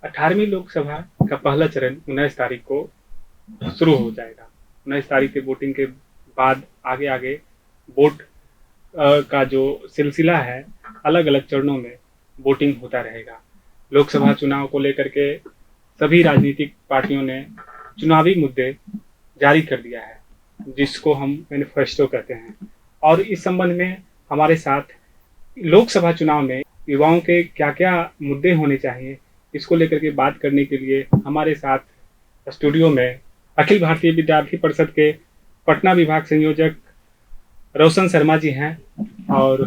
18वीं लोकसभा का पहला चरण 19 तारीख को शुरू हो जाएगा। 19 तारीख के वोटिंग के बाद आगे आगे वोट का जो सिलसिला है, अलग अलग चरणों में वोटिंग होता रहेगा। लोकसभा चुनाव को लेकर के सभी राजनीतिक पार्टियों ने चुनावी मुद्दे जारी कर दिया है, जिसको हम मैनिफेस्टो कहते हैं। और इस संबंध में हमारे साथ लोकसभा चुनाव में युवाओं के क्या क्या मुद्दे होने चाहिए, इसको लेकर के बात करने के लिए हमारे साथ स्टूडियो में अखिल भारतीय विद्यार्थी परिषद के पटना विभाग संयोजक रोशन शर्मा जी हैं और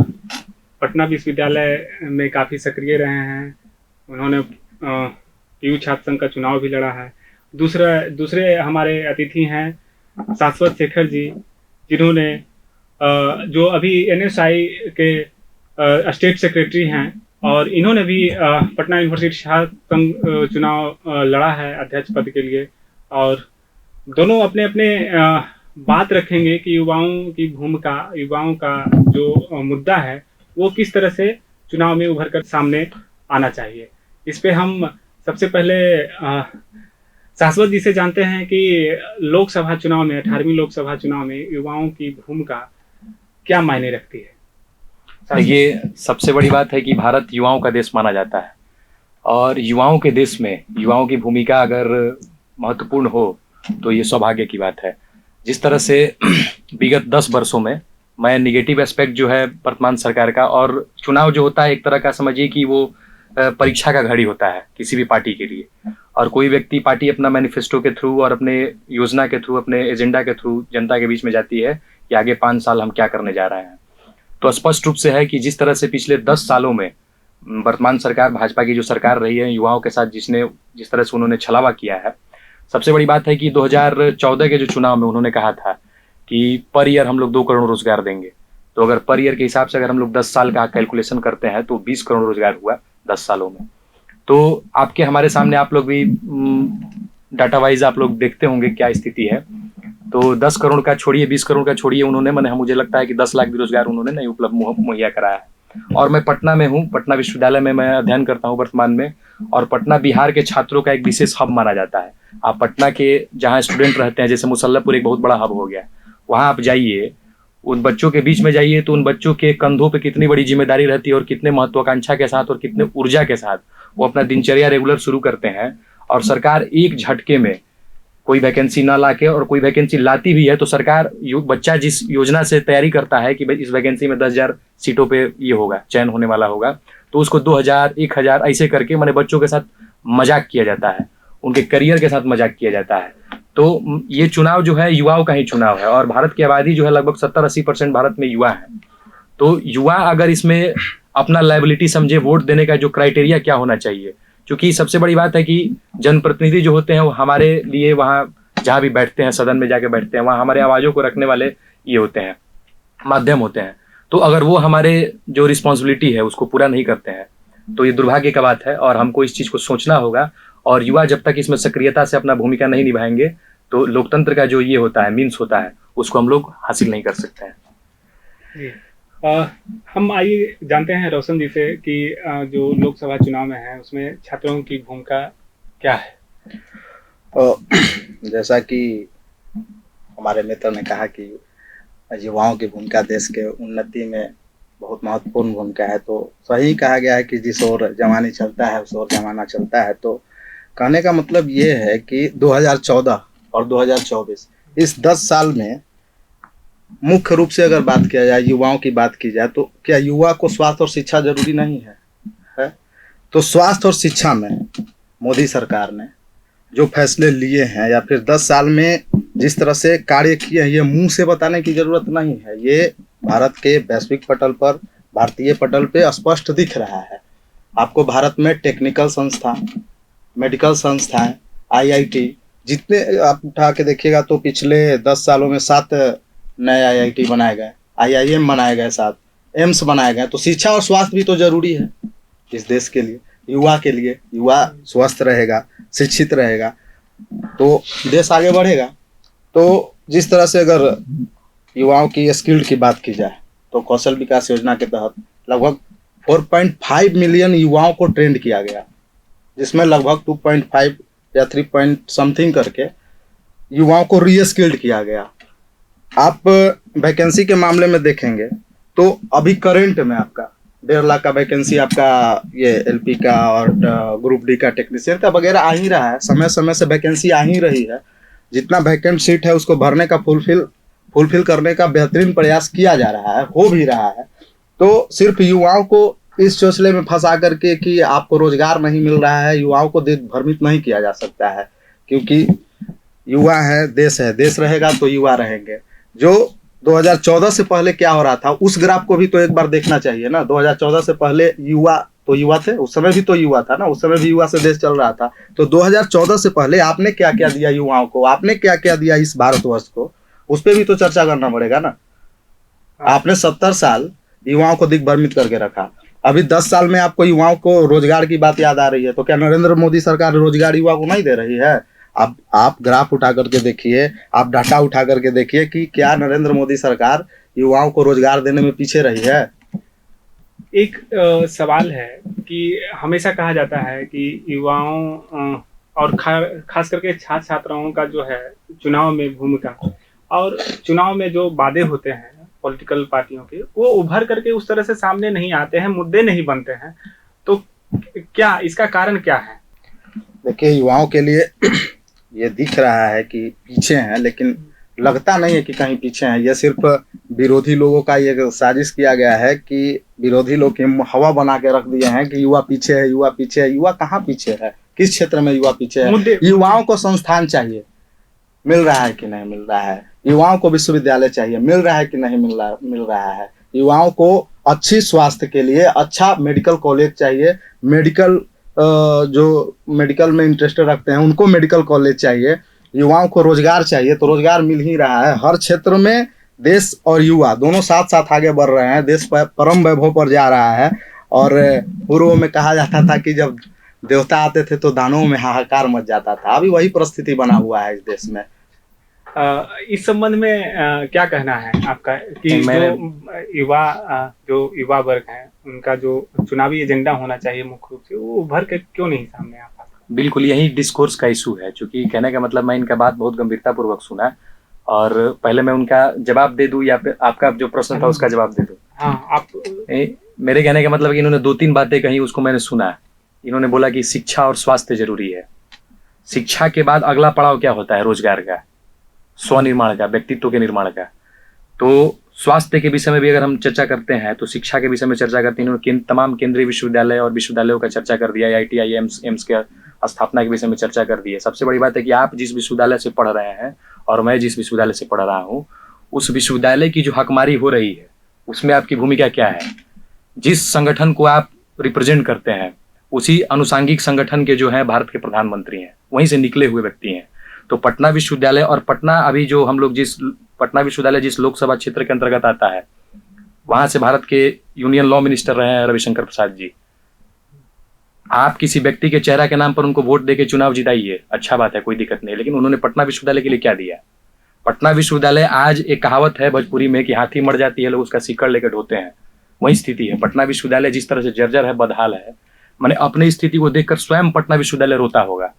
पटना विश्वविद्यालय में काफ़ी सक्रिय रहे हैं। उन्होंने पीयू छात्र संघ का चुनाव भी लड़ा है। दूसरे हमारे अतिथि हैं शाश्वत शेखर जी, जिन्होंने जो अभी NSI के स्टेट सेक्रेटरी हैं और इन्होंने भी पटना यूनिवर्सिटी छात्र संघ चुनाव लड़ा है अध्यक्ष पद के लिए। और दोनों अपने अपने बात रखेंगे कि युवाओं की भूमिका, युवाओं का जो मुद्दा है वो किस तरह से चुनाव में उभर कर सामने आना चाहिए। इस पे हम सबसे पहले शाश्वत जी से जानते हैं कि लोकसभा चुनाव में, 18वीं लोकसभा चुनाव में युवाओं की भूमिका क्या मायने रखती है। ये सबसे बड़ी बात है कि भारत युवाओं का देश माना जाता है और युवाओं के देश में युवाओं की भूमिका अगर महत्वपूर्ण हो तो ये सौभाग्य की बात है। जिस तरह से विगत 10 वर्षों में मैं निगेटिव एस्पेक्ट जो है वर्तमान सरकार का, और चुनाव जो होता है एक तरह का समझिए कि वो परीक्षा का घड़ी होता है किसी भी पार्टी के लिए, और कोई व्यक्ति पार्टी अपना मैनिफेस्टो के थ्रू और अपने योजना के थ्रू, अपने एजेंडा के थ्रू जनता के बीच में जाती है कि आगे 5 साल हम क्या करने जा रहे हैं। तो स्पष्ट रूप से है कि जिस तरह से पिछले 10 सालों में वर्तमान सरकार, भाजपा की जो सरकार रही है, युवाओं के साथ जिस तरह से उन्होंने छलावा किया है। सबसे बड़ी बात है कि 2014 के जो चुनाव में उन्होंने कहा था कि पर ईयर हम लोग 2 करोड़ रोजगार देंगे। तो अगर पर ईयर के हिसाब से अगर हम लोग 10 साल का कैलकुलेशन करते हैं तो 20 करोड़ रोजगार हुआ 10 सालों में। तो आपके हमारे सामने आप लोग भी डाटा वाइज आप लोग देखते होंगे क्या स्थिति है। तो 10 करोड़ का छोड़िए, 20 करोड़ का छोड़िए, उन्होंने मुझे लगता है कि 10 लाख बेरोजगार उन्होंने नहीं उपलब्ध मुहैया कराया है। और मैं पटना में हूँ, पटना विश्वविद्यालय में मैं अध्ययन करता हूँ वर्तमान में, और पटना बिहार के छात्रों का एक विशेष हब माना जाता है। आप पटना के जहाँ स्टूडेंट रहते हैं, जैसे मुसल्लमपुर एक बहुत बड़ा हब हो गया, वहाँ आप जाइए, उन बच्चों के बीच में जाइए तो उन बच्चों के कंधों पे कितनी बड़ी जिम्मेदारी रहती है और कितने महत्वाकांक्षा के साथ और कितने ऊर्जा के साथ वो अपना दिनचर्या रेगुलर शुरू करते हैं। और सरकार एक झटके में कोई वैकेंसी ना लाके, और कोई वैकेंसी लाती भी है तो सरकार बच्चा जिस योजना से तैयारी करता है कि इस वैकेंसी में 10,000 सीटों पे ये होगा, चयन होने वाला होगा, तो उसको 2,000, 1,000 ऐसे करके बच्चों के साथ मजाक किया जाता है, उनके करियर के साथ मजाक किया जाता है। तो ये चुनाव जो है युवाओं का ही चुनाव है, और भारत की आबादी जो है लगभग 70-80% भारत में युवा है। तो युवा अगर इसमें अपना लायबिलिटी समझे, वोट देने का जो क्राइटेरिया क्या होना चाहिए, क्योंकि सबसे बड़ी बात है कि जनप्रतिनिधि जो होते हैं वो हमारे लिए वहाँ जहाँ भी बैठते हैं, सदन में जाके बैठते हैं, वहाँ हमारे आवाज़ों को रखने वाले ये होते हैं, माध्यम होते हैं। तो अगर वो हमारे जो रिस्पॉन्सिबिलिटी है उसको पूरा नहीं करते हैं तो ये दुर्भाग्य का बात है, और हमको इस चीज़ को सोचना होगा। और युवा जब तक इसमें सक्रियता से अपना भूमिका नहीं निभाएंगे तो लोकतंत्र का जो ये होता है, मीन्स होता है, उसको हम लोग हासिल नहीं कर सकते हैं। हम आइए जानते हैं रोशन जी से कि जो लोकसभा चुनाव में है उसमें छात्रों की भूमिका क्या है। जैसा कि हमारे मित्र ने कहा कि युवाओं की भूमिका देश के उन्नति में बहुत महत्वपूर्ण भूमिका है, तो सही कहा गया है कि जिस ओर जमानी चलता है उस ओर जमाना चलता है। तो कहने का मतलब ये है कि 2014 और 2024 इस 10 साल में मुख्य रूप से अगर बात किया जाए, युवाओं की बात की जाए, तो क्या युवा को स्वास्थ्य और शिक्षा जरूरी नहीं है? तो स्वास्थ्य और शिक्षा में मोदी सरकार ने जो फैसले लिए हैं या फिर 10 साल में जिस तरह से कार्य किए हैं, ये मुंह से बताने की जरूरत नहीं है। ये भारत के वैश्विक पटल पर, भारतीय पटल पे स्पष्ट दिख रहा है। आपको भारत में टेक्निकल संस्थान, मेडिकल संस्थाएं, IIT जितने आप उठा के देखिएगा तो पिछले 10 सालों में 7 नए IIT बनाए गए, IIM बनाए गए, 7 एम्स बनाए गए। तो शिक्षा और स्वास्थ्य भी तो जरूरी है इस देश के लिए, युवा के लिए। युवा स्वस्थ रहेगा, शिक्षित रहेगा तो देश आगे बढ़ेगा। तो जिस तरह से अगर युवाओं की स्किल की बात की जाए तो कौशल विकास योजना के तहत लगभग 4.5 मिलियन युवाओं को ट्रेंड किया गया, जिसमें लगभग 2.5 या 3 पॉइंट समथिंग करके युवाओं को रीस्किल्ड किया गया। आप वैकेंसी के मामले में देखेंगे तो अभी करंट में आपका 1.5 लाख का वैकेंसी आपका ये एलपी का और ग्रुप डी का टेक्नीशियन का वगैरह आ ही रहा है, समय समय से वैकेंसी आ ही रही है। जितना वैकेंट सीट है उसको भरने का फुलफिल करने का बेहतरीन प्रयास किया जा रहा है, हो भी रहा है। तो सिर्फ युवाओं को इस चोचले में फंसा करके कि आपको रोजगार नहीं मिल रहा है, युवाओं को भ्रमित नहीं किया जा सकता है, क्योंकि युवा है, देश रहेगा तो युवा रहेंगे। जो 2014 से पहले क्या हो रहा था उस ग्राफ को भी तो एक बार देखना चाहिए ना। 2014 से पहले युवा थे, उस समय भी तो युवा था ना, उस समय भी युवा से देश चल रहा था। तो 2014 से पहले आपने क्या क्या दिया युवाओं को, आपने क्या क्या दिया इस भारतवर्ष को, उस पर भी तो चर्चा करना पड़ेगा ना। आपने 70 साल युवाओं को दिग्भ्रमित करके रखा, अभी 10 साल में आपको युवाओं को रोजगार की बात याद आ रही है। तो क्या नरेंद्र मोदी सरकार रोजगार युवा को नहीं दे रही है? अब आप ग्राफ उठा करके देखिए, आप डाटा उठा करके देखिए कि क्या नरेंद्र मोदी सरकार युवाओं को रोजगार देने में पीछे रही है। एक सवाल है कि हमेशा कहा जाता है कि युवाओं और खास करके छात्र छात्राओं का जो है चुनाव में भूमिका, और चुनाव में जो वादे होते हैं पॉलिटिकल पार्टियों के, वो उभर करके उस तरह से सामने नहीं आते हैं, मुद्दे नहीं बनते हैं। तो क्या इसका कारण क्या है? देखिए, युवाओं के लिए ये दिख रहा है कि पीछे हैं, लेकिन लगता नहीं है कि कहीं पीछे हैं। ये सिर्फ विरोधी लोगों का ये साजिश किया गया है कि विरोधी लोग की हवा बना के रख दिए हैं कि युवा पीछे है, युवा पीछे है। युवा कहाँ पीछे है? किस क्षेत्र में युवा पीछे है? युवाओं को संस्थान चाहिए, मिल रहा है कि नहीं मिल रहा है? युवाओं को विश्वविद्यालय चाहिए, मिल रहा है कि नहीं मिल रहा है? युवाओं को अच्छी स्वास्थ्य के लिए अच्छा मेडिकल कॉलेज चाहिए, जो मेडिकल में इंटरेस्टेड रखते हैं उनको मेडिकल कॉलेज चाहिए। युवाओं को रोजगार चाहिए, तो रोजगार मिल ही रहा है। हर क्षेत्र में देश और युवा दोनों साथ साथ आगे बढ़ रहे हैं, देश परम वैभव पर जा रहा है। और पूर्व में कहा जाता था कि जब देवता आते थे तो दानवों में हाहाकार मच जाता था, अभी वही परिस्थिति बना हुआ है इस देश में। इस संबंध में क्या कहना है आपका कि जो युवा वर्ग है उनका जो चुनावी एजेंडा होना चाहिए मुख्य रूप से, वो उभर के क्यों नहीं सामने आ पाता? बिल्कुल यही डिस्कोर्स का इशू है। चूंकि कहने का मतलब, मैं इनका बात बहुत गंभीरता पूर्वक सुना, और पहले मैं उनका जवाब दे दूं या फिर आपका जो प्रश्न था उसका जवाब दे दूं? हाँ, आप। मेरे कहने का मतलब कि इन्होंने 2-3 बातें कही, उसको मैंने सुना। इन्होंने बोला कि शिक्षा और स्वास्थ्य जरूरी है। शिक्षा के बाद अगला पड़ाव क्या होता है? रोजगार का, स्वनिर्माण का, व्यक्तित्व के निर्माण का। तो स्वास्थ्य के विषय में भी अगर हम चर्चा करते हैं तो शिक्षा के विषय में चर्चा करते हैं। इन्होंने तमाम केंद्रीय विश्वविद्यालय और विश्वविद्यालयों का चर्चा कर दिया, IIT एम्स के स्थापना के विषय में चर्चा कर दी है। सबसे बड़ी बात है कि आप जिस विश्वविद्यालय से पढ़ रहे हैं और मैं जिस विश्वविद्यालय से पढ़ रहा हूँ, उस विश्वविद्यालय की जो हकमारी हो रही है उसमें आपकी भूमिका क्या है? जिस संगठन को आप रिप्रेजेंट करते हैं उसी अनुसांगिक संगठन के जो है भारत के प्रधानमंत्री हैं, वहीं से निकले हुए व्यक्ति हैं। तो पटना विश्वविद्यालय, और पटना अभी जो हम लोग पटना विश्वविद्यालय जिस लोकसभा क्षेत्र के अंतर्गत आता है, वहां से भारत के यूनियन लॉ मिनिस्टर रहे हैं रविशंकर प्रसाद जी। आप किसी व्यक्ति के चेहरा के नाम पर उनको वोट देके चुनाव जिताइए, अच्छा बात है, कोई दिक्कत नहीं, लेकिन उन्होंने पटना विश्वविद्यालय के लिए क्या दिया? पटना विश्वविद्यालय, आज एक कहावत है भोजपुरी में कि हाथी मर जाती है लोग उसका सीकड़ लेकर ढोते हैं, वही स्थिति है। पटना विश्वविद्यालय जिस तरह से जर्जर है, बदहाल है, मैंने अपनी स्थिति को देखकर स्वयं पटना विश्वविद्यालय रोता होगा।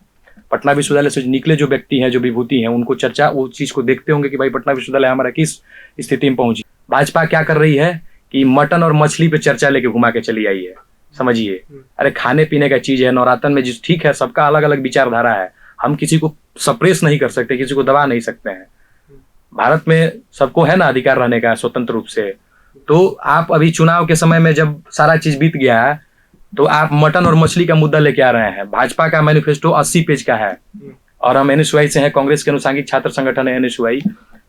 पटना विश्वविद्यालय से निकले जो व्यक्ति हैं, जो विभूति हैं, उनको चर्चा वो चीज को देखते होंगे कि भाई पटना विश्वविद्यालय हमारा किस स्थिति में पहुंची। भाजपा क्या कर रही है कि मटन और मछली पे चर्चा लेके घुमा के चली आई है, समझिए। अरे खाने पीने का चीज है, नवरातन में जिस, ठीक है, सबका अलग अलग विचारधारा है, हम किसी को सप्रेस नहीं कर सकते, किसी को दबा नहीं सकते हैं। भारत में सबको है ना अधिकार रहने का स्वतंत्र रूप से। तो आप अभी चुनाव के समय में जब सारा चीज बीत गया है तो आप मटन और मछली का मुद्दा लेके आ रहे हैं। भाजपा का मैनिफेस्टो 80 पेज का है और हम NSUI से हैं, कांग्रेस के अनुसांगिक छात्र संगठन है NSUI।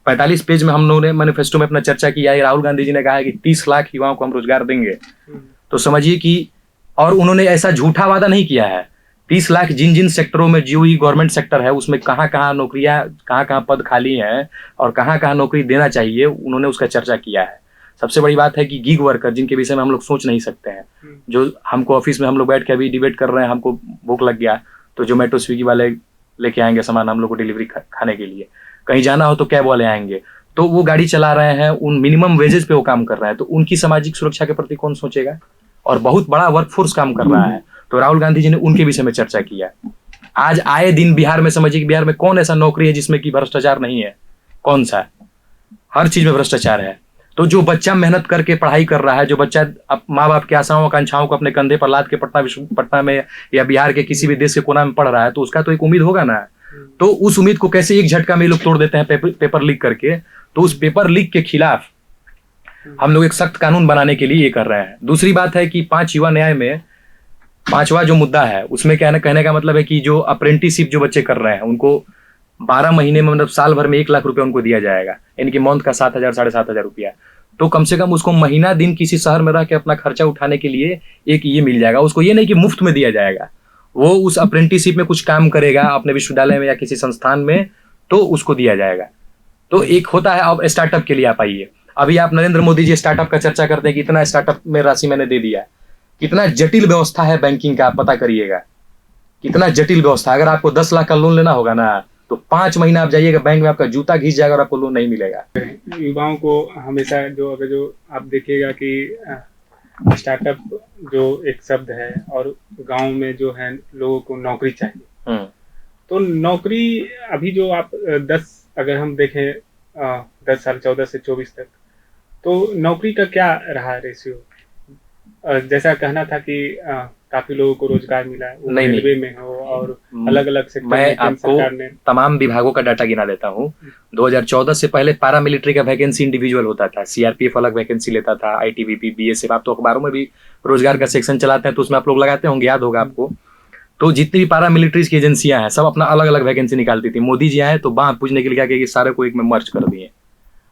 45 पेज में हम लोगों ने मैनिफेस्टो में अपना चर्चा किया है। राहुल गांधी जी ने कहा है कि 30 लाख युवाओं को हम रोजगार देंगे। तो समझिए कि, और उन्होंने ऐसा झूठा वादा नहीं किया है। 30 लाख जिन जिन सेक्टरों में जो ही गवर्नमेंट सेक्टर है उसमें कहाँ कहाँ नौकरियां, कहाँ कहाँ पद खाली हैं और कहाँ कहाँ नौकरी देना चाहिए, उन्होंने उसका चर्चा किया है। सबसे बड़ी बात है कि गिग वर्कर, जिनके विषय में हम लोग सोच नहीं सकते हैं, जो हमको ऑफिस में हम लोग बैठ के अभी डिबेट कर रहे हैं, हमको भूख लग गया तो जोमेटो स्विगी वाले लेके आएंगे सामान हम लोग को डिलीवरी खाने के लिए, कहीं जाना हो तो कैब वाले आएंगे, तो वो गाड़ी चला रहे हैं, उन मिनिमम वेजेस पे वो काम कर रहे हैं, तो उनकी सामाजिक सुरक्षा के प्रति कौन सोचेगा? और बहुत बड़ा वर्कफोर्स काम कर रहा है, तो राहुल गांधी जी ने उनके विषय में चर्चा किया। आज आए दिन बिहार में समझिए कि बिहार में कौन ऐसा नौकरी है जिसमें कि भ्रष्टाचार नहीं है? कौन सा? हर चीज में भ्रष्टाचार है। तो जो बच्चा मेहनत करके पढ़ाई कर रहा है, जो बच्चा माँ बाप की आशाओं आकांक्षाओं को अपने कंधे पर लाद के पटना में या बिहार के किसी भी देश के कोना में पढ़ रहा है, तो उसका तो एक उम्मीद होगा ना। तो उस उम्मीद को कैसे एक झटका में लोग तोड़ देते हैं पेपर लीक करके। तो उस पेपर लीक के खिलाफ हम लोग एक सख्त कानून बनाने के लिए ये कर रहे हैं। दूसरी बात है कि 5 युवा न्याय में 5वां जो मुद्दा है उसमें क्या है, कहने का मतलब है कि जो अप्रेंटिसशिप जो बच्चे कर रहे हैं उनको 12 महीने में मतलब साल भर में 1 लाख रुपया उनको दिया जाएगा, इनकी मंथ का 7,000 7,500 रुपया। तो कम से कम उसको महीना दिन किसी शहर में रह के अपना खर्चा उठाने के लिए एक ये मिल जाएगा। उसको ये नहीं कि मुफ्त में दिया जाएगा, वो उस अप्रेंटिसशिप में कुछ काम करेगा अपने विश्वविद्यालय में या किसी संस्थान में, तो उसको दिया जाएगा। तो एक होता है। अब स्टार्टअप के लिए आप आइए, अभी आप नरेंद्र मोदी जी स्टार्टअप का चर्चा करते हैं कि इतना स्टार्टअप में राशि मैंने दे दिया। कितना जटिल व्यवस्था है बैंकिंग का, आप पता करिएगा कितना जटिल व्यवस्था। अगर आपको 10 लाख का लोन लेना होगा ना, तो 5 महीना आप जाइएगा बैंक में, आपका जूता घिस जाएगा और आपको लोन नहीं मिलेगा। युवाओं को हमेशा जो आप देखिएगा कि स्टार्टअप जो एक शब्द है और गांव में जो है लोगों को नौकरी चाहिए। तो नौकरी अभी जो आप 10 अगर हम देखें 10 साल 14 से 24 तक, तो नौकरी का क्या रहा रेशियो? जैसा कहना था कि काफी लोगों को रोजगार मिला है, वो रेलवे में हो और अलग अलग सेक्टर में। मैं आपको तमाम विभागों का डाटा गिना देता हूँ। 2014 से पहले पैरामिलिट्री का वैकेंसी इंडिविजुअल होता था, सीआरपीएफ अलग वैकेंसी लेता था, आईटीबीपी, बीएसएफ। आप तो अखबारों में भी रोजगार का सेक्शन चलाते हैं, तो उसमें आप लोग लगाते होंगे, याद होगा आपको। तो जितनी भी पैरामिलिट्रीज की एजेंसियां हैं सब अपना अलग अलग वैकेंसी निकालती थी। मोदी जी आए तो बांह पूछने के लिए क्या किया कि सारे को एक में मर्ज कर दिए।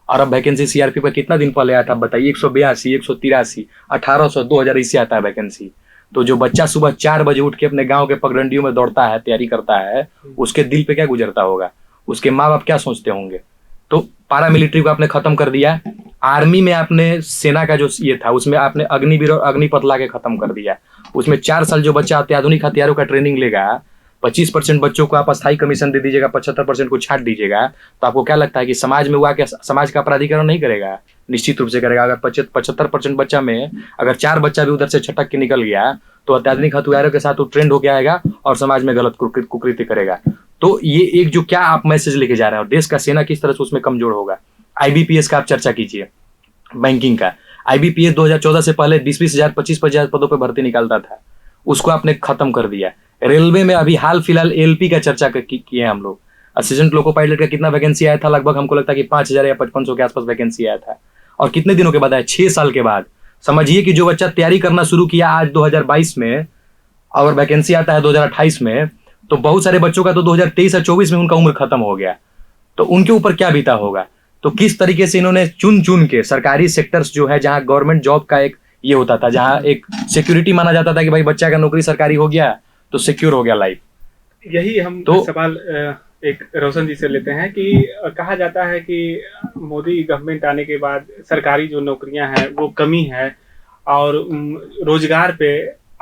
और अब वैकेंसी सीआरपी पर कितना दिन पहले आया था बताइए? 182, 183, 1800, 2000 इससे आता है वैकेंसी। तो जो बच्चा सुबह 4 बजे उठ के अपने गांव के पगडंडियों में दौड़ता है, तैयारी करता है, उसके दिल पे क्या गुजरता होगा, उसके माँ बाप क्या सोचते होंगे। तो पैरामिलिट्री को आपने खत्म कर दिया। आर्मी में आपने सेना का जो ये था उसमें आपने अग्निवीर और अग्निपथ ला के खत्म कर दिया। उसमें 4 साल जो बच्चा अत्याधुनिक हथियारों का ट्रेनिंग लेगा, 25% बच्चों को आप अस्थायी कमीशन दे दीजिएगा, 75% को छाट दीजिएगा, तो आपको क्या लगता है कि समाज में हुआ क्या? समाज का अपराधीकरण नहीं करेगा? निश्चित रूप से करेगा। अगर 75% बच्चा में अगर 4 बच्चा भी उधर से छटक के निकल गया, तो अत्याधुनिक हथियारों के साथ वो ट्रेंड होके आएगा और समाज में गलत कुकृत्य करेगा। तो ये एक जो क्या आप मैसेज लेके जा रहे हैं, और देश का सेना किस तरह से उसमें कमजोर होगा। आईबीपीएस का आप चर्चा कीजिए, बैंकिंग का। आईबीपीएस 2014 से पहले 20-20 हजार 25-25 हजार पदों पर भर्ती निकालता था, उसको आपने खत्म कर दिया। रेलवे में अभी हाल फिलहाल एलपी का चर्चा किए हम लोग। असिस्टेंट लोको पायलट का कितना वैकेंसी आया था? लगभग हमको लगता है कि 5000 या 5500 के आसपास वैकेंसी आया था। और कितने दिनों के बाद आया? 6 साल के बाद। समझिए कि जो बच्चा तैयारी करना शुरू किया आज 2022 में और वैकेंसी आता है 2028 में, तो बहुत सारे बच्चों का तो 2023 या 24 में उनका उम्र खत्म हो गया। तो उनके ऊपर क्या बीता होगा। तो किस तरीके से इन्होंने चुन चुन के सरकारी सेक्टर्स जो है, जहां गवर्नमेंट जॉब का एक ये होता था, जहां एक सिक्योरिटी माना जाता था कि भाई बच्चा का नौकरी सरकारी हो गया तो सिक्योर हो गया लाइफ। यही हम तो सवाल एक रोशन जी से लेते हैं कि कहा जाता है कि मोदी गवर्नमेंट आने के बाद सरकारी जो नौकरियां हैं वो कमी है और रोजगार पे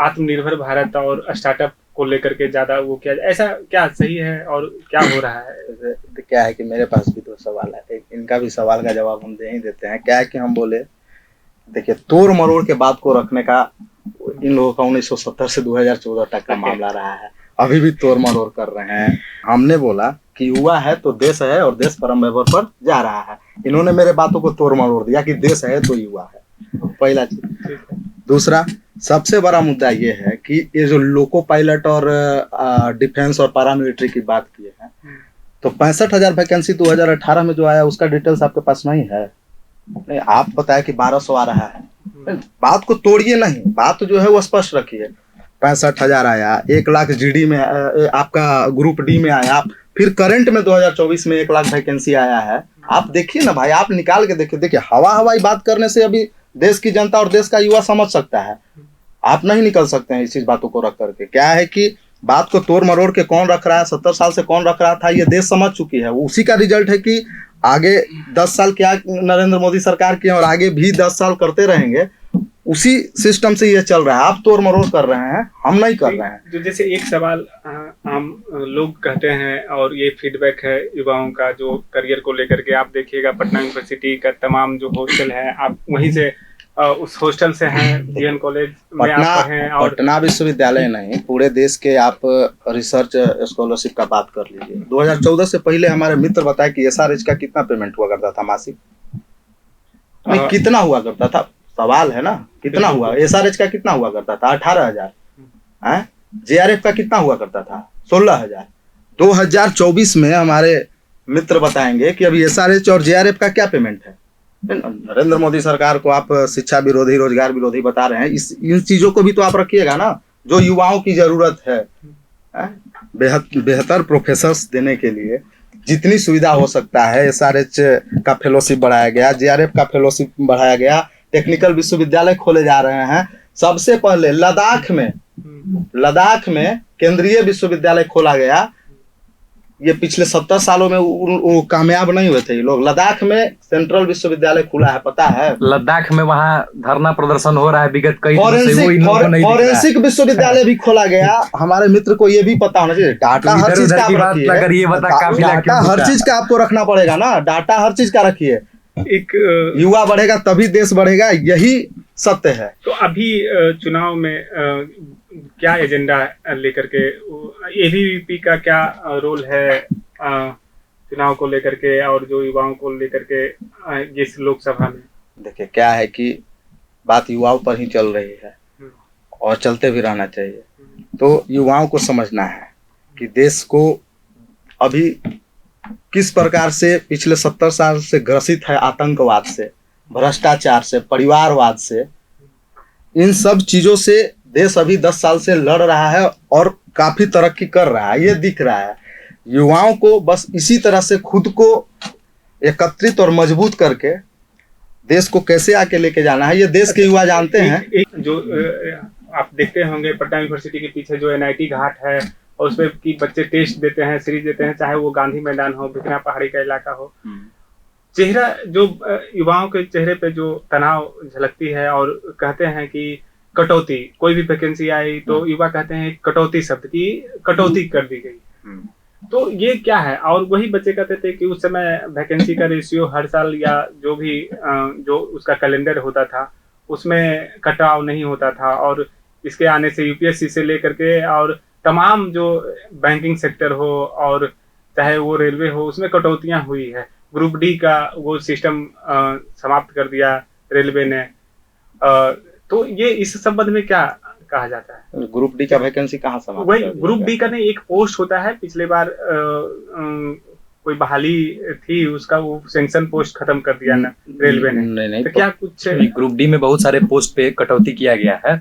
आत्मनिर्भर भारत और स्टार्टअप को लेकर के ज्यादा वो किया, ऐसा क्या सही है और क्या हो रहा है? क्या है कि मेरे पास भी 2 सवाल है, एक इनका भी सवाल का जवाब हम दे ही देते हैं। क्या है कि हम बोले, देखिए तोड़ मरोड़ के बात को रखने का इन लोगों का 1970 से 2014 तक का मामला रहा है, अभी भी तोड़ मरोड़ कर रहे हैं। हमने बोला कि युवा है तो देश है और देश परम वैभव पर जा रहा है। इन्होंने मेरे बातों को तोड़ मरोड़ दिया कि देश है तो युवा है, पहला चीज। दूसरा सबसे बड़ा मुद्दा ये है कि ये जो लोको पायलट और डिफेंस और पैरामिलिट्री की बात की है, तो 65,000 वैकेंसी 2018 में जो आया उसका डिटेल्स आपके पास नहीं है? नहीं, आप बताया कि 1200 आ रहा है। बात को तोड़िए नहीं, बात जो है वो स्पष्ट रखिए। 65,000 आया, 1 लाख जीडी में आपका ग्रुप डी में आया, फिर करंट में 2024 में 1 लाख वैकेंसी आया है। आप देखिए ना भाई, आप निकाल के देखिए। हवाई बात करने से अभी देश की जनता और देश का युवा समझ सकता है, आप नहीं निकल सकते हैं इस बातों को रख करके। क्या है कि बात को तोड़ मरोड़ के कौन रख रहा है, 70 साल से कौन रख रहा था, ये देश समझ चुकी है। उसी का रिजल्ट है कि आगे 10 साल क्या नरेंद्र मोदी सरकार की और आगे भी 10 साल करते रहेंगे, उसी सिस्टम से ये चल रहा है। आप तोड़ मरोड़ कर रहे हैं, हम नहीं कर रहे हैं। जो जैसे एक सवाल आम लोग कहते हैं और ये फीडबैक है युवाओं का जो करियर को लेकर के, आप देखिएगा पटना यूनिवर्सिटी का तमाम जो हॉस्टल है, आप वहीं से उस हॉस्टल से हैं, जीएन कॉलेज में आप पटना पढ़े हैं और पटना विश्वविद्यालय नहीं, पूरे देश के आप रिसर्च स्कॉलरशिप का बात कर लीजिए। 2014 से पहले हमारे मित्र बताए कि एसआरएच का कितना पेमेंट हुआ करता था मासिक, नहीं अ, कितना हुआ करता था, सवाल है ना, कितना हुआ? एसआरएच का कितना हुआ करता था? 18,000 है। जेआरएफ का कितना हुआ करता था? 16,000। 2024 में हमारे मित्र बताएंगे कि अभी एसआरएच और जेआरएफ का क्या पेमेंट है। नरेंद्र मोदी सरकार को आप शिक्षा विरोधी, रोजगार विरोधी बता रहे हैं, इन चीजों को भी तो आप रखिएगा ना, जो युवाओं की जरूरत है। बेहतर प्रोफेसर्स देने के लिए जितनी सुविधा हो सकता है, एसआरएच का फेलोशिप बढ़ाया गया, जेआरएफ का फेलोशिप बढ़ाया गया, टेक्निकल विश्वविद्यालय खोले जा रहे हैं। सबसे पहले लद्दाख में केंद्रीय विश्वविद्यालय खोला गया। ये पिछले 70 सालों में वो कामयाब नहीं हुए थे ये लोग। लद्दाख में सेंट्रल विश्वविद्यालय खुला है, पता है? लद्दाख में वहाँ धरना प्रदर्शन हो रहा है विगत कई दिनों से, वो इन लोगों को नहीं दिख रहा है। फॉरेंसिक विश्वविद्यालय भी खोला गया। हमारे मित्र को ये भी पता होना चाहिए। डाटा हर चीज का आप रखिए, डाटा हर चीज का आपको रखना पड़ेगा ना, डाटा हर चीज का रखिए। एक युवा बढ़ेगा तभी देश बढ़ेगा, यही सत्य है। तो अभी चुनाव में क्या एजेंडा लेकर के, एबीवीपी का क्या रोल है चुनाव को लेकर के और जो युवाओं को लेकर के इस लोकसभा में? देखिए क्या है कि बात युवाओं पर ही चल रही है और चलते भी रहना चाहिए। तो युवाओं को समझना है कि देश को अभी किस प्रकार से पिछले 70 साल से ग्रसित है, आतंकवाद से, भ्रष्टाचार से, परिवारवाद से, इन सब चीजों से देश अभी 10 साल से लड़ रहा है और काफी तरक्की कर रहा है, ये दिख रहा है। युवाओं को बस इसी तरह से खुद को एकत्रित और मजबूत करके देश को कैसे आके लेके जाना है, ये देश के युवा जानते हैं। जो आप देखते होंगे पटना यूनिवर्सिटी के पीछे जो एनआईटी घाट है, और उसमें कि बच्चे टेस्ट देते हैं, सीरीज देते हैं, चाहे वो गांधी मैदान हो, भिकना पहाड़ी का इलाका हो, चेहरा जो युवाओं के चेहरे पे जो तनाव झलकती है, और कहते हैं कि कटौती, कोई भी वैकेंसी आई तो युवा कहते हैं कटौती, शब्द की कटौती कर दी गई। तो ये क्या है? और वही बच्चे कहते थे कि उस समय वैकेंसी का रेशियो हर साल या जो भी जो उसका कैलेंडर होता था उसमें कटाव नहीं होता था, और इसके आने से यूपीएससी से लेकर के और तमाम जो बैंकिंग सेक्टर हो और चाहे वो रेलवे हो, उसमें कटौतियां हुई है। ग्रुप डी का वो सिस्टम समाप्त कर दिया रेलवे ने। तो ये इस संबंध में क्या कहा जाता है? ग्रुप डी का वैकेंसी कहाँ समाप्त? वही ग्रुप डी का नहीं, एक पोस्ट होता है, पिछले बार कोई बहाली थी, उसका वो सेंक्शन पोस्ट खत्म कर दिया ना रेलवे ने। नहीं, तो क्या कुछ ग्रुप डी में बहुत सारे पोस्ट पे कटौती किया गया है।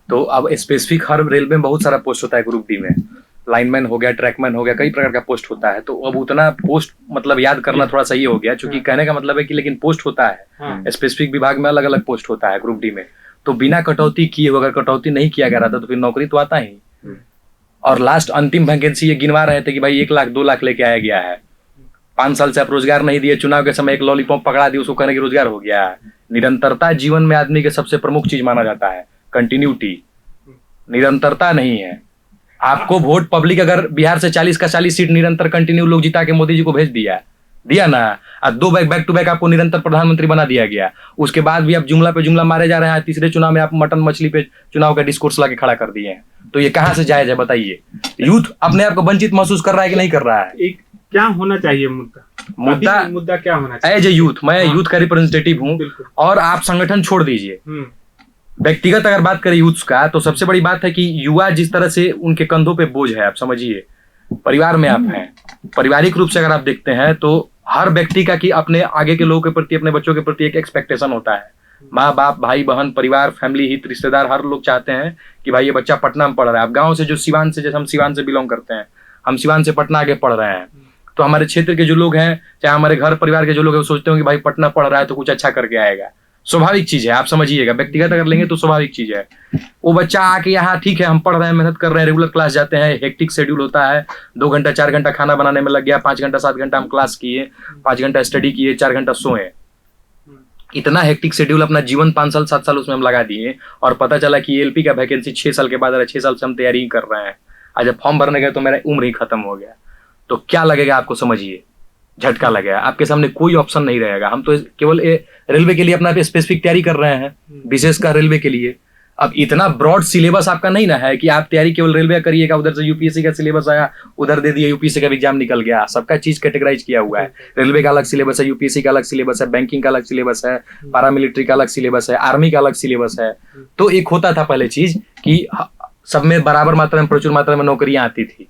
तो अब स्पेसिफिक हर रेलवे में बहुत सारा पोस्ट होता है। ग्रुप डी में लाइनमैन हो गया, ट्रैकमैन हो गया, कई प्रकार का पोस्ट होता है। तो अब उतना पोस्ट मतलब याद करना थोड़ा सही हो गया, क्योंकि कहने का मतलब है कि लेकिन पोस्ट होता है स्पेसिफिक विभाग में, अलग अलग पोस्ट होता है ग्रुप डी में। तो बिना कटौती किए, अगर कटौती नहीं किया गया रहता तो फिर नौकरी तो आता ही। और लास्ट अंतिम वैकेंसी ये गिनवा रहे थे कि भाई 1 लाख 2 लाख लेके आया गया है। 5 साल से आप रोजगार नहीं दिए, चुनाव के समय एक लॉलीपॉप पकड़ा दी, उसको कहने की रोजगार हो गया है। निरंतरता जीवन में आदमी के सबसे प्रमुख चीज माना जाता है, कंटिन्यूटी। निरंतरता नहीं है। आपको वोट पब्लिक अगर बिहार से 40 का 40 सीट निरंतर कंटिन्यू लोग जिता के मोदी जी को भेज दिया ना, और 2 बैक टू बैक आपको निरंतर प्रधानमंत्री बना दिया गया, उसके बाद भी आप जुमला पे जुमला मारे जा रहे हैं। तीसरे चुनाव में आप मटन मछली पे चुनाव का डिस्कोर्स लाके खड़ा कर दिए हैं। तो ये कहाँ से जायज है बताइए? यूथ अपने आप को वंचित महसूस कर रहा है कि नहीं कर रहा है? एक क्या होना चाहिए मुद्दा क्या होना चाहिए? एज ए यूथ, मैं यूथ का रिप्रेजेंटेटिव हूँ, और आप संगठन छोड़ दीजिए, व्यक्तिगत अगर बात करें यूथ का, तो सबसे बड़ी बात है कि युवा जिस तरह से उनके कंधों पे बोझ है, आप समझिए परिवार में आप हैं, पारिवारिक रूप से अगर आप देखते हैं तो हर व्यक्ति का कि अपने आगे के लोगों के प्रति, अपने बच्चों के प्रति एक एक्सपेक्टेशन होता है। माँ बाप, भाई बहन, परिवार, फैमिली, हित, रिश्तेदार, हर लोग चाहते हैं कि भाई ये बच्चा पटना में पढ़ रहा है। आप गाँव से, जो सिवान से, जैसे हम सिवान से बिलोंग करते हैं, हम सिवान से पटना आगे पढ़ रहे हैं, तो हमारे क्षेत्र के जो लोग हैं, चाहे हमारे घर परिवार के जो लोग हैं, वो सोचते हैं कि भाई पटना पढ़ रहा है तो कुछ अच्छा करके आएगा। स्वाभाविक चीज है, आप समझिएगा। व्यक्तिगत अगर लेंगे तो स्वाभाविक चीज है। वो बच्चा आके यहाँ ठीक है, हम पढ़ रहे हैं, मेहनत कर रहे हैं, रेगुलर क्लास जाते हैं, हेक्टिक शेड्यूल होता है, 2 घंटा 4 घंटा खाना बनाने में लग गया, 5 घंटा 7 घंटा हम क्लास किए, 5 घंटा स्टडी किए, 4 घंटा सोए। इतना हेक्टिक शेड्यूल अपना जीवन 5 साल 7 साल उसमें हम लगा दिए, और पता चला कि एलपी का वैकेंसी 6 साल के बाद आ रहा है। 6 साल से हम तैयारी ही कर रहे हैं। आज जब फॉर्म भरने गए तो मेरा उम्र ही खत्म हो गया। तो क्या लगेगा आपको, समझिए। झटका लगेगा, आपके सामने कोई ऑप्शन नहीं रहेगा। हम तो केवल रेलवे के लिए अपना स्पेसिफिक तैयारी कर रहे हैं, विशेषकर रेलवे के लिए। अब इतना ब्रॉड सिलेबस आपका नहीं ना है कि आप तैयारी केवल रेलवे करिएगा, उधर से यूपीएससी का सिलेबस आया उधर दे दिया, यूपीएससी का एग्जाम निकल गया। सबका चीज कैटेगराइज किया हुआ है, रेलवे का अलग सिलेबस है, यूपीएससी का अलग सिलेबस है, बैंकिंग का अलग सिलेबस है, पैरामिलिट्री का अलग सिलेबस है, आर्मी का अलग सिलेबस है। तो एक होता था पहले चीज कि सब में बराबर मात्रा में, प्रचुर मात्रा में नौकरियां आती थी,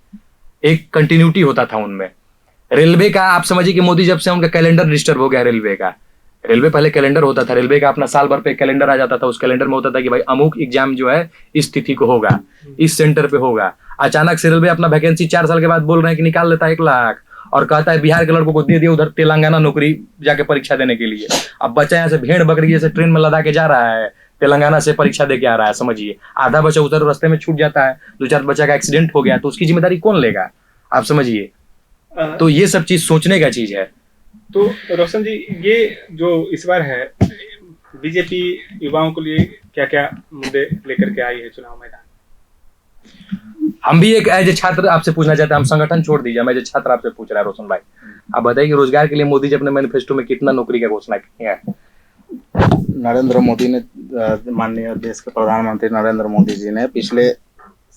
एक कंटिन्यूटी होता था उनमें। रेलवे का आप समझिए कि मोदी जब से उनका कैलेंडर डिस्टर्ब हो गया रेलवे का। रेलवे पहले कैलेंडर होता था, रेलवे का अपना साल भर पे कैलेंडर आ जाता था, उस कैलेंडर में होता था कि भाई अमुक एग्जाम जो है इस तिथि को होगा, इस सेंटर पे होगा। अचानक से रेलवे अपना वैकेंसी 4 साल के बाद बोल रहे हैं कि निकाल लेता है 1 लाख और कहता है बिहार के लड़कों को दे दिया उधर तेलंगाना नौकरी जाके परीक्षा देने के लिए। अब बच्चा यहाँ से भेड़ बकरी जैसे ट्रेन में लदा के जा रहा है, तेलंगाना से परीक्षा दे के आ रहा है, समझिए आधा बच्चा उधर रास्ते में छूट जाता है, 2-4 बच्चा का एक्सीडेंट हो गया तो उसकी जिम्मेदारी कौन लेगा, आप समझिए। तो ये सब चीज सोचने का चीज है। तो रोशन जी, ये जो इस बार है बीजेपी युवाओं के लिए क्या क्या मुद्दे लेकर के आई है चुनाव मैदान? हम भी एक एज ए छात्र आपसे पूछना चाहते हैं, हम संगठन छोड़ दीजिए, मैं एज ए छात्र आपसे पूछ रहा है रोशन भाई, आप बताइए कि रोजगार के लिए मोदी जी अपने मैनिफेस्टो में कितना नौकरी का घोषणा किया है? नरेंद्र मोदी ने, माननीय देश के प्रधानमंत्री नरेंद्र मोदी जी ने पिछले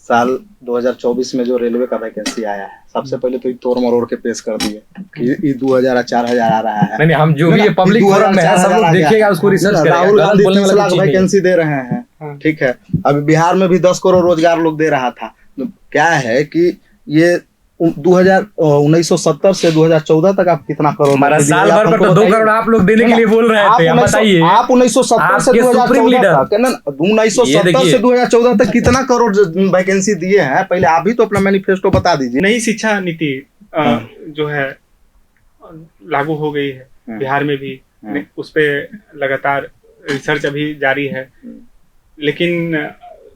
साल 2024 में जो रेलवे का वैकेंसी आया है, सबसे पहले तो तोड़ मरोड़ के पेश कर दिए कि 2000 और 4000 आ रहा है। नहीं, हम जो भी पब्लिक फोरम में है सब लोग देखिएगा, उसको रिसर्च करेगा। राहुल गांधी 30 लाख वैकेंसी दे रहे हैं, ठीक है। अभी बिहार में भी 10 करोड़ रोजगार लोग दे रहा था। तो क्या है कि ये 1970 से 2014 तक आप कितना करोड़, हमारा साल भर पर तो 2 करोड़ आप लोग देने के लिए बोल रहे थे, बताइए। आप 1970 से 2014 से 2014 तक कितना करोड़ वैकेंसी दिए हैं, पहले आप भी तो अपना मैनिफेस्टो बता दीजिए। नई शिक्षा नीति जो है लागू हो गई है बिहार में भी, उस पे लगातार रिसर्च अभी जारी है, लेकिन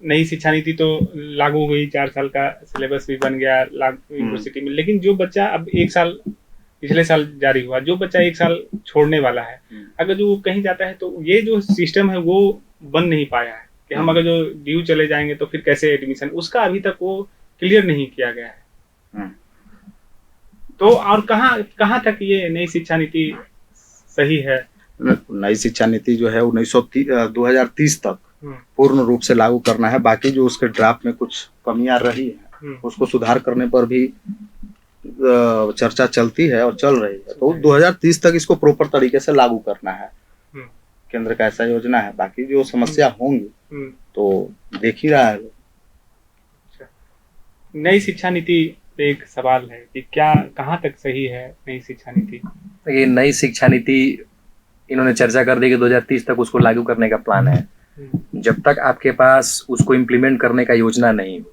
नई शिक्षा नीति तो लागू हो गई, 4 साल का सिलेबस भी बन गया यूनिवर्सिटी में। लेकिन जो बच्चा अब 1 साल, पिछले साल जारी हुआ, जो बच्चा 1 साल छोड़ने वाला है, अगर जो कहीं जाता है तो ये जो सिस्टम है वो बन नहीं पाया है कि हम अगर जो ड्यू चले जाएंगे तो फिर कैसे एडमिशन, उसका अभी तक वो क्लियर नहीं किया गया है। तो और कहाँ तक ये नई शिक्षा नीति सही है? नई शिक्षा नीति जो है 2030 तक पूर्ण रूप से लागू करना है। बाकी जो उसके ड्राफ्ट में कुछ कमियां रही है उसको सुधार करने पर भी चर्चा चलती है और चल रही है। तो 2030 तक इसको प्रॉपर तरीके से लागू करना है, केंद्र का ऐसा योजना है। बाकी जो समस्या होंगी तो देख ही रहा है। नई शिक्षा नीति पे एक सवाल है कि क्या कहाँ तक सही है नई शिक्षा नीति? ये नई शिक्षा नीति इन्होंने चर्चा कर दी कि 2030 तक उसको लागू करने का प्लान है। जब तक आपके पास उसको इम्प्लीमेंट करने का योजना नहीं हो,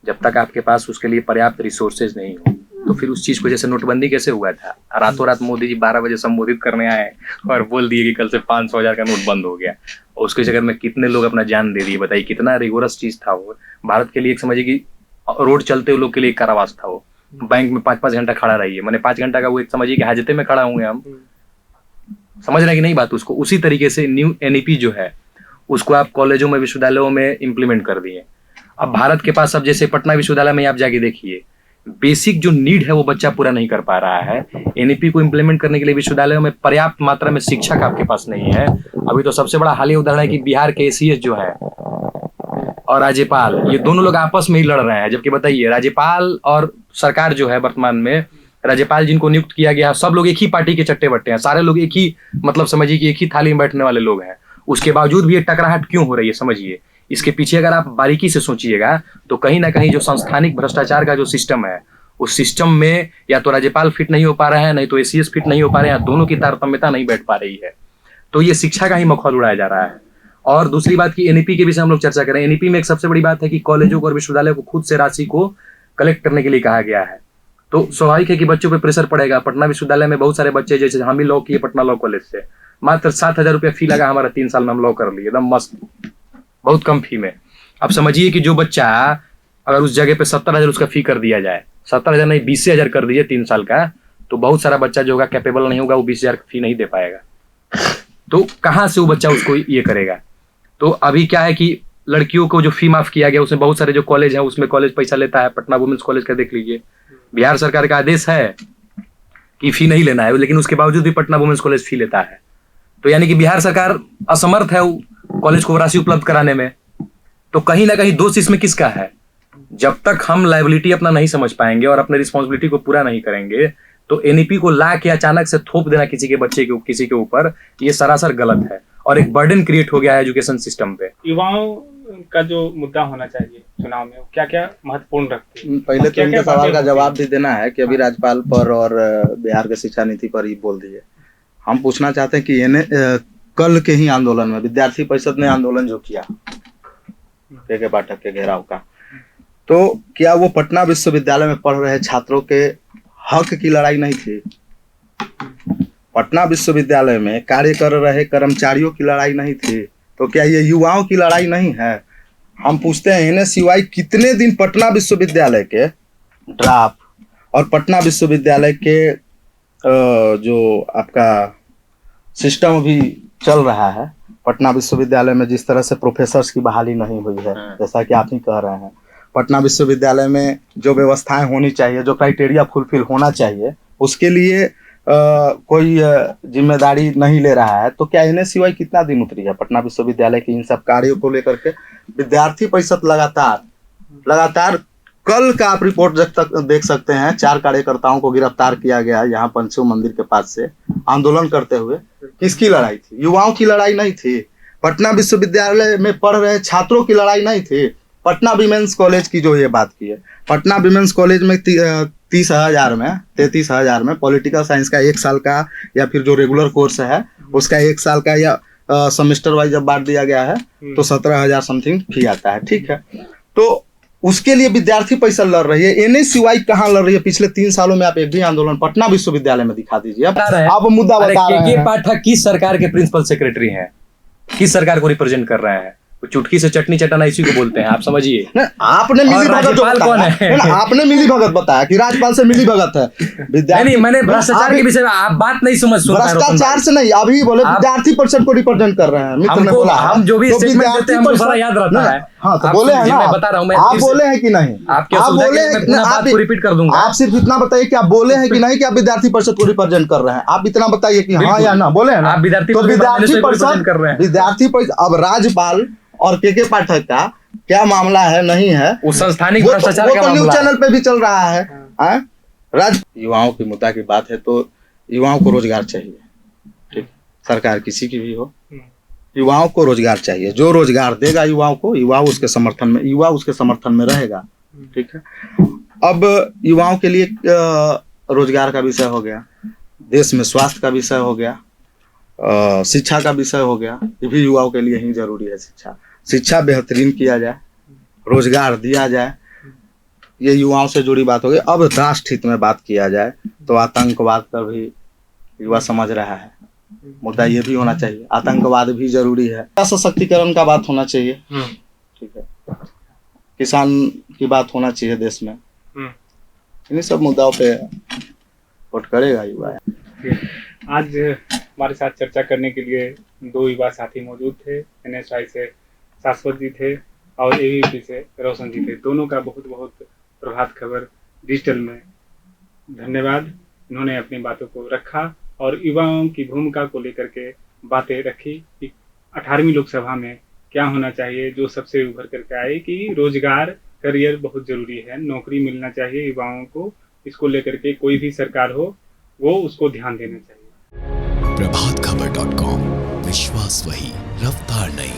जब तक आपके पास उसके लिए पर्याप्त रिसोर्सेज नहीं हो, तो फिर उस चीज को, जैसे नोटबंदी कैसे हुआ था, रातों रात मोदी जी 12 बजे संबोधित करने आए और बोल दिए कि कल से 500,000 का नोट बंद हो गया, और उसके चक्कर में कितने लोग अपना जान दे दिए। बताइए कितना रिगोरस चीज था वो। भारत के लिए एक समझिए कि रोड चलते हुए लोग के लिए कारावास था वो। बैंक में 5-5 घंटा खड़ा रहिए, मैंने 5 घंटा का वो एक समझिए कि हाजते में खड़ा होंगे हम, समझ रहे हैं कि नहीं बात। उसको उसी तरीके से न्यू एनईपी जो है उसको आप कॉलेजों में, विश्वविद्यालयों में इम्प्लीमेंट कर दिए। अब भारत के पास अब जैसे पटना विश्वविद्यालय में आप जाके देखिए, बेसिक जो नीड है वो बच्चा पूरा नहीं कर पा रहा है। एनईपी को इम्प्लीमेंट करने के लिए विश्वविद्यालयों में पर्याप्त मात्रा में शिक्षक आपके पास नहीं है। अभी तो सबसे बड़ा हालिया उदाहरण है कि बिहार के एसीएस जो है और राज्यपाल, ये दोनों लोग आपस में ही लड़ रहे हैं। जबकि बताइए राज्यपाल और सरकार जो है वर्तमान में, राज्यपाल जिनको नियुक्त किया गया है सब लोग एक ही पार्टी के चट्टे बट्टे हैं, सारे लोग एक ही, मतलब समझिए कि एक ही थाली में बैठने वाले लोग हैं। उसके बावजूद भी ये टकराहट क्यों हो रही है समझिए। इसके पीछे अगर आप बारीकी से सोचिएगा तो कहीं ना कहीं जो सांस्थानिक भ्रष्टाचार का जो सिस्टम है, उस सिस्टम में या तो राज्यपाल फिट नहीं हो पा रहे हैं, नहीं तो एसीएस फिट नहीं हो पा रहे हैं, दोनों की तारतम्यता नहीं बैठ पा रही है। तो ये शिक्षा का ही मखौल उड़ाया जा रहा है। और दूसरी बात की एनईपी के विषय हम लोग चर्चा करें। एनईपी में एक सबसे बड़ी बात है कि कॉलेजों को और विश्वविद्यालयों को खुद से राशि को कलेक्ट करने के लिए कहा गया है। तो स्वाभाविक है कि बच्चों पे प्रेशर पड़ेगा। पटना विश्वविद्यालय में बहुत सारे बच्चे, जैसे हम ही लॉ किए पटना लॉ कॉलेज से, मात्र 7,000 रुपया फी लगा हमारा, 3 साल में हम लॉ कर लिए, एकदम मस्त, बहुत कम फी में। अब समझिए कि जो बच्चा अगर उस जगह पे 70,000 उसका फी कर दिया जाए, 70,000 नहीं 20,000 कर दीजिए 3 साल का, तो बहुत सारा बच्चा जो होगा कैपेबल नहीं होगा, वो 20,000 फी नहीं दे पाएगा। तो कहाँ से वो बच्चा उसको ये करेगा? तो अभी क्या है कि लड़कियों को जो फी माफ किया गया, उसमें बहुत सारे जो कॉलेज हैं उसमें कॉलेज पैसा लेता है। पटना वुमेन्स कॉलेज का देख लीजिए, बिहार सरकार का आदेश है कि फी नहीं लेना है, लेकिन उसके बावजूद भी पटना वुमेन्स कॉलेज फी लेता है। तो यानी कि बिहार सरकार असमर्थ है कॉलेज को राशि उपलब्ध कराने में। तो कहीं ना कहीं दोष इसमें किसका है? जब तक हम लायबिलिटी अपना नहीं समझ पाएंगे और अपने रिस्पॉन्सिबिलिटी को पूरा नहीं करेंगे, तो एनईपी को ला के अचानक से थोप देना किसी के बच्चे के किसी के ऊपर, ये सरासर गलत है और एक बर्डन क्रिएट हो गया है एजुकेशन सिस्टम पे। युवाओं का जो मुद्दा होना चाहिए चुनाव में, क्या क्या महत्वपूर्ण रखते हैं? पहले तो उनके सवाल का जवाब भी देना है कि अभी राज्यपाल पर और बिहार के शिक्षा नीति पर ही बोल दिए। हम पूछना चाहते हैं कि कल के ही आंदोलन में विद्यार्थी परिषद ने आंदोलन जो किया के पाठक के घेराव का, तो क्या वो पटना विश्वविद्यालय में पढ़ रहे छात्रों के हक की लड़ाई नहीं थी? पटना विश्वविद्यालय में कार्य कर रहे कर्मचारियों की लड़ाई नहीं थी? तो क्या ये युवाओं की लड़ाई नहीं है? हम पूछते हैं NSUI कितने दिन पटना विश्वविद्यालय के ड्राफ्ट और पटना विश्वविद्यालय के जो आपका सिस्टम अभी चल रहा है, पटना विश्वविद्यालय में जिस तरह से प्रोफेसर्स की बहाली नहीं हुई है, जैसा कि आप ही कह रहे हैं, पटना विश्वविद्यालय में जो व्यवस्थाएं होनी चाहिए, जो क्राइटेरिया फुलफिल होना चाहिए, उसके लिए कोई जिम्मेदारी नहीं ले रहा है। तो क्या NSUI कितना दिन उतरी है पटना विश्वविद्यालय की इन सब कार्यों को लेकर के? विद्यार्थी परिषद लगातार कल का आप रिपोर्ट देख सकते हैं, 4 कार्यकर्ताओं को गिरफ्तार किया गया यहाँ पंचू मंदिर के पास से आंदोलन करते हुए। किसकी लड़ाई थी? युवाओं की लड़ाई नहीं थी? पटना विश्वविद्यालय में पढ़ रहे छात्रों की लड़ाई नहीं थी? पटना विमेंस कॉलेज की जो ये बात की है, पटना विमेंस कॉलेज में 33,000 में पॉलिटिकल साइंस का 1 साल का या फिर जो रेगुलर कोर्स है उसका 1 साल का या सेमेस्टर वाइज जब बांट दिया गया है तो 17,000 समथिंग फी आता है। ठीक है, तो उसके लिए विद्यार्थी परिषद लड़ रही है। NSUI कहाँ लड़ रही है? पिछले 3 सालों में आप एक भी आंदोलन पटना विश्वविद्यालय में दिखा दीजिए। आप मुद्दा बता रहे हैं। पाठक किस सरकार के प्रिंसिपल सेक्रेटरी हैं? किस सरकार को रिप्रेजेंट कर रहे हैं? चुटकी से चटनी चटाना इसी को बोलते हैं, आप समझिए। आपने मिली भगत बताया, आपने मिली भगत बताया कि राज्यपाल से मिली भगत है। नहीं, मैंने भ्रष्टाचार के विषय में आप बात नहीं समझ। भ्रष्टाचार से नहीं, अभी बोले विद्यार्थी परिषद को रिप्रेजेंट कर रहे हैं। मित्र ने बोला हम जो भी स्टेटमेंट देते हैं हमको सारा याद रहता है। हाँ, तो बोले हैं ना, मैं बता रहा हूँ। आप बोले हैं कि नहीं? आप बोले, मैं बात को रिपीट कर दूंगा। आप सिर्फ इतना बताइए कि आप बोले हैं कि नहीं कि आप विद्यार्थी परिषद को रिप्रेजेंट कर रहे हैं। आप इतना बताइए कि हाँ या ना, बोले हैं ना? विद्यार्थी परिषद कर रहे हैं। विद्यार्थी परिषद, अब राज्यपाल और के पाठक का क्या मामला है नहीं है, वो संस्थानिक भ्रष्टाचार का मामला न्यूज चैनल पे भी चल रहा है। युवाओं की मुद्दा की बात है तो युवाओं को रोजगार चाहिए। ठीक, सरकार किसी की भी हो, युवाओं को रोजगार चाहिए। जो रोजगार देगा युवाओं को, युवा उसके समर्थन में रहेगा। ठीक है, अब युवाओं के लिए रोजगार का विषय हो गया, देश में स्वास्थ्य का विषय हो गया, शिक्षा का विषय हो गया। ये भी युवाओं के लिए ही जरूरी है। शिक्षा बेहतरीन किया जाए, रोजगार दिया जाए, ये युवाओं से जुड़ी बात हो गई। अब राष्ट्र हित में बात किया जाए तो आतंकवाद का भी युवा समझ रहा है, मुद्दा ये भी होना चाहिए। आतंकवाद भी जरूरी है। सशक्तिकरण का बात होना चाहिए। ठीक है, किसान की बात होना चाहिए देश में। इन सब मुद्दाओं पे वोट करेगा युवा। आज हमारे साथ चर्चा करने के लिए 2 युवा साथी मौजूद थे। NSUI से शाश्वत जी थे और ABP से रोशन जी थे। दोनों का बहुत बहुत प्रभात खबर डिजिटल में धन्यवाद। इन्होंने अपनी बातों को रखा और युवाओं की भूमिका को लेकर के बातें रखी कि 18वीं लोकसभा में क्या होना चाहिए। जो सबसे उभर करके आए कि रोजगार, करियर बहुत जरूरी है, नौकरी मिलना चाहिए युवाओं को। इसको लेकर के कोई भी सरकार हो वो उसको ध्यान देना चाहिए। प्रभातखबर.com, विश्वास वही, रफ्तार नहीं।